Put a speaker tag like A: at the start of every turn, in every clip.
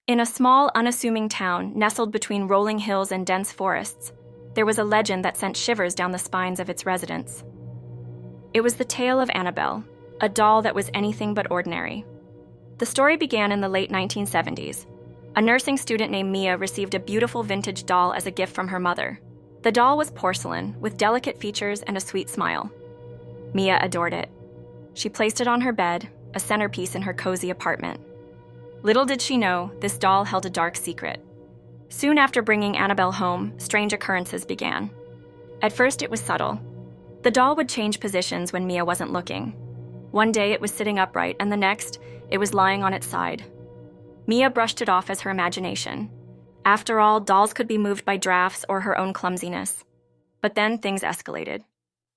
A: In a small, unassuming town nestled between rolling hills and dense forests, there was a legend that sent shivers down the spines of its residents. It was the tale of Annabelle, a doll that was anything but ordinary. The story began in the late 1970s. A nursing student named Mia received a beautiful vintage doll as a gift from her mother. The doll was porcelain, with delicate features and a sweet smile. Mia adored it. She placed it on her bed, a centerpiece in her cozy apartment. Little did she know, this doll held a dark secret. Soon after bringing Annabelle home, strange occurrences began. At first, it was subtle. The doll would change positions when Mia wasn't looking. One day, it was sitting upright, and the next, it was lying on its side. Mia brushed it off as her imagination. After all, dolls could be moved by drafts or her own clumsiness. But then things escalated.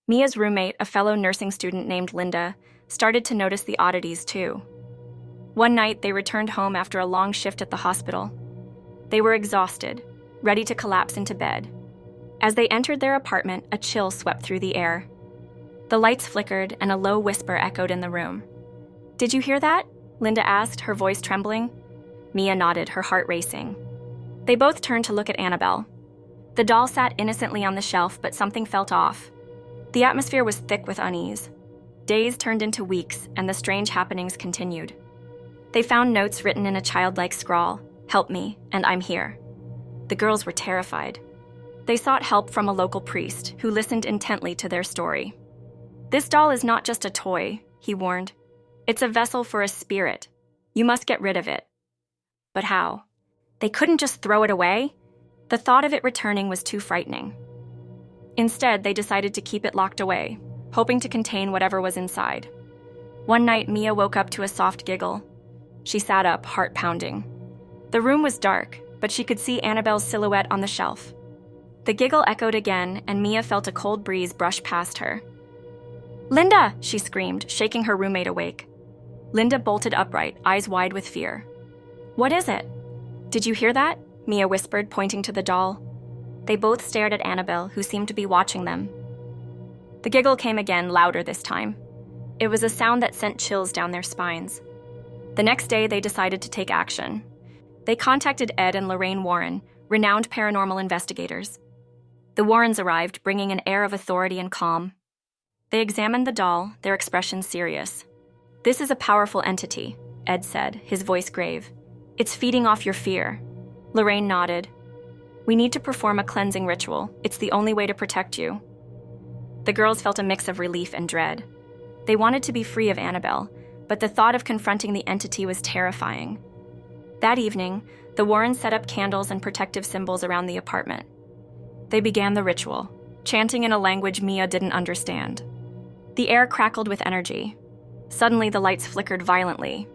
A: Mia's roommate, a fellow nursing student named Linda, started to notice the oddities too. One night, they returned home after a long shift at the hospital. They were exhausted, ready to collapse into bed. As they entered their apartment, a chill swept through the air. The lights flickered and a low whisper echoed in the room. "Did you hear that?" Linda asked, her voice trembling. Mia nodded, her heart racing. They both turned to look at Annabelle. The doll sat innocently on the shelf, but something felt off. The atmosphere was thick with unease. Days turned into weeks, and the strange happenings continued. They found notes written in a childlike scrawl, "Help me, and I'm here." The girls were terrified. They sought help from a local priest, who listened intently to their story. "This doll is not just a toy," he warned. "It's a vessel for a spirit. You must get rid of it." But how? They couldn't just throw it away? The thought of it returning was too frightening. Instead, they decided to keep it locked away, hoping to contain whatever was inside. One night, Mia woke up to a soft giggle. She sat up, heart pounding. The room was dark, but she could see Annabelle's silhouette on the shelf. The giggle echoed again, and Mia felt a cold breeze brush past her. "Linda!" she screamed, shaking her roommate awake. Linda bolted upright, eyes wide with fear. "What is it?" "Did you hear that?" Mia whispered, pointing to the doll. They both stared at Annabelle, who seemed to be watching them. The giggle came again, louder this time. It was a sound that sent chills down their spines. The next day, they decided to take action. They contacted Ed and Lorraine Warren, renowned paranormal investigators. The Warrens arrived, bringing an air of authority and calm. They examined the doll, their expression serious. "This is a powerful entity," Ed said, his voice grave. "It's feeding off your fear." Lorraine nodded. "We need to perform a cleansing ritual. It's the only way to protect you." The girls felt a mix of relief and dread. They wanted to be free of Annabelle, but the thought of confronting the entity was terrifying. That evening, the Warrens set up candles and protective symbols around the apartment. They began the ritual, chanting in a language Mia didn't understand. The air crackled with energy. Suddenly, the lights flickered violently.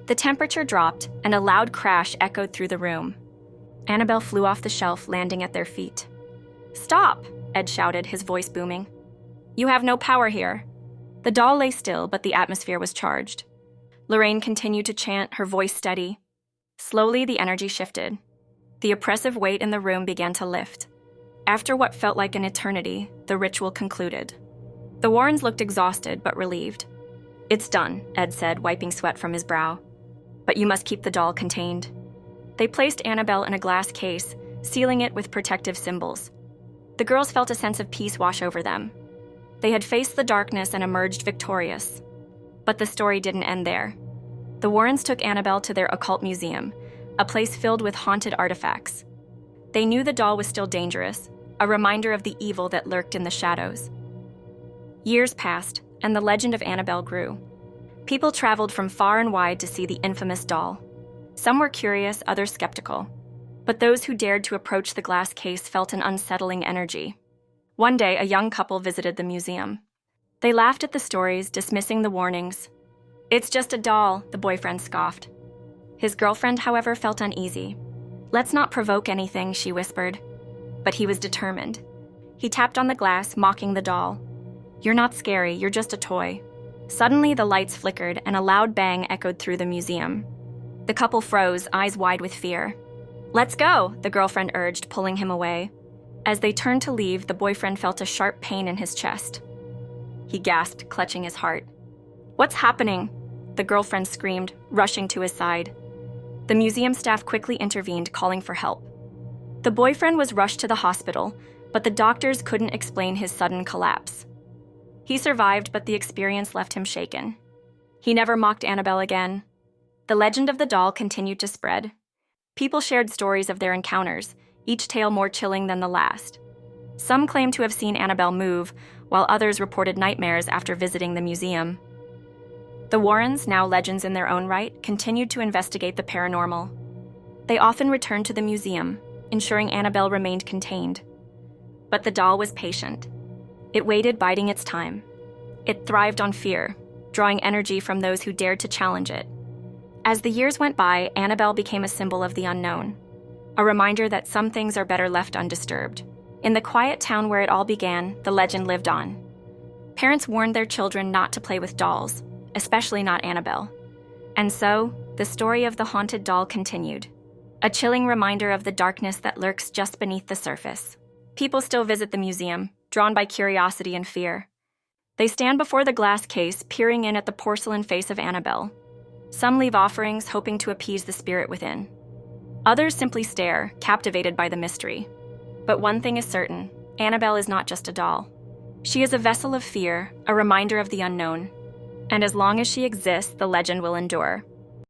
A: The temperature dropped, and a loud crash echoed through the room. Annabelle flew off the shelf, landing at their feet. "Stop!" Ed shouted, his voice booming. "You have no power here." The doll lay still, but the atmosphere was charged. Lorraine continued to chant, her voice steady. Slowly, the energy shifted. The oppressive weight in the room began to lift. After what felt like an eternity, the ritual concluded. The Warrens looked exhausted but relieved. "It's done," Ed said, wiping sweat from his brow. "But you must keep the doll contained." They placed Annabelle in a glass case, sealing it with protective symbols. The girls felt a sense of peace wash over them. They had faced the darkness and emerged victorious. But the story didn't end there. The Warrens took Annabelle to their occult museum, a place filled with haunted artifacts. They knew the doll was still dangerous, a reminder of the evil that lurked in the shadows. Years passed, and the legend of Annabelle grew. People traveled from far and wide to see the infamous doll. Some were curious, others skeptical. But those who dared to approach the glass case felt an unsettling energy. One day, a young couple visited the museum. They laughed at the stories, dismissing the warnings. "It's just a doll," the boyfriend scoffed. His girlfriend, however, felt uneasy. "Let's not provoke anything," she whispered. But he was determined. He tapped on the glass, mocking the doll. "You're not scary, you're just a toy." Suddenly, the lights flickered, and a loud bang echoed through the museum. The couple froze, eyes wide with fear. "Let's go," the girlfriend urged, pulling him away. As they turned to leave, the boyfriend felt a sharp pain in his chest. He gasped, clutching his heart. "What's happening?" the girlfriend screamed, rushing to his side. The museum staff quickly intervened, calling for help. The boyfriend was rushed to the hospital, but the doctors couldn't explain his sudden collapse. He survived, but the experience left him shaken. He never mocked Annabelle again. The legend of the doll continued to spread. People shared stories of their encounters, each tale more chilling than the last. Some claimed to have seen Annabelle move, while others reported nightmares after visiting the museum. The Warrens, now legends in their own right, continued to investigate the paranormal. They often returned to the museum, ensuring Annabelle remained contained. But the doll was patient. It waited, biding its time. It thrived on fear, drawing energy from those who dared to challenge it. As the years went by, Annabelle became a symbol of the unknown, a reminder that some things are better left undisturbed. In the quiet town where it all began, the legend lived on. Parents warned their children not to play with dolls, especially not Annabelle. And so, the story of the haunted doll continued, a chilling reminder of the darkness that lurks just beneath the surface. People still visit the museum, drawn by curiosity and fear. They stand before the glass case, peering in at the porcelain face of Annabelle. Some leave offerings, hoping to appease the spirit within. Others simply stare, captivated by the mystery. But one thing is certain, Annabelle is not just a doll. She is a vessel of fear, a reminder of the unknown. And as long as she exists, the legend will endure.